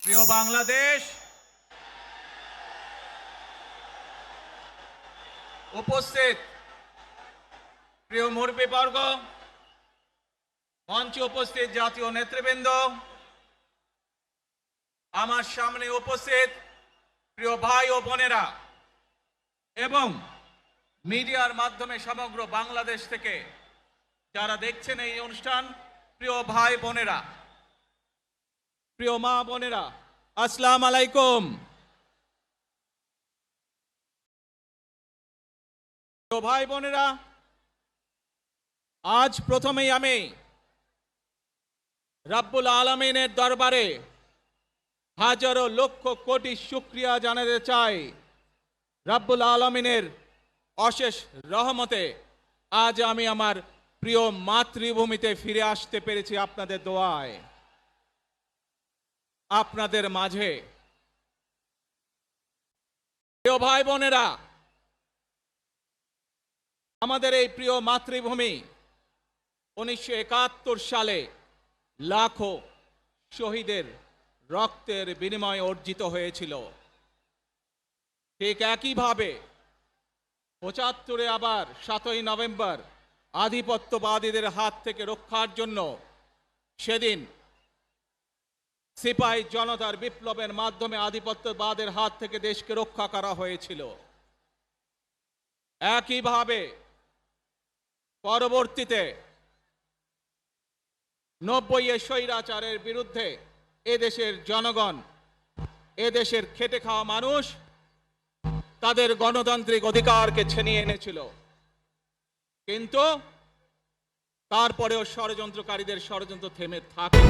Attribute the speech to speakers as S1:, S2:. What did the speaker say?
S1: প্রিয় বাংলাদেশ, উপস্থিত প্রিয় মুরব্বীবর্গ, মঞ্চে উপস্থিত জাতীয় নেতৃবৃন্দ, আমার সামনে উপস্থিত প্রিয় ভাই ও বোনেরা এবং মিডিয়ার মাধ্যমে সমগ্র বাংলাদেশ থেকে যারা দেখছেন এই অনুষ্ঠান, প্রিয় ভাই বোনেরা, প্রিয় মা বোনেরা, আসসালামু আলাইকুম। প্রিয় ভাই বোনেরা, আজ প্রথমেই আমি রাব্বুল আলামিনের দরবারে হাজারো লক্ষ কোটি শুকরিয়া জানাতে চাই। রাব্বুল আলামিনের অশেষ রহমতে আজ আমি আমার প্রিয় মাতৃভূমিতে ফিরে আসতে পেরেছি আপনাদের দোয়ায়। আপনাদের মাঝে প্রিয় ভাই বোনেরা, আমাদের এই প্রিয় মাতৃভূমি 1971 সালে লাখো শহীদের রক্তের বিনিময়ে অর্জিত হয়েছিল। ঠিক একইভাবে 75-এ আবার 7ই নভেম্বর আধিপত্যবাদীদের হাত থেকে রক্ষার জন্য সেদিন সিপাহী জনতার বিপ্লবের মাধ্যমে আধিপত্যবাদের হাত থেকে দেশকে রক্ষা করা হয়েছিল। একইভাবে পরবর্তীতে 90-এ স্বৈরাচারের বিরুদ্ধে এদেশের জনগণ, এদেশের খেটে খাওয়া মানুষ তাদের গণতান্ত্রিক অধিকারকে ছিনিয়ে এনেছিল, কিন্তু তারপরেও ষড়যন্ত্রকারীদের ষড়যন্ত্র থেমে থাকে।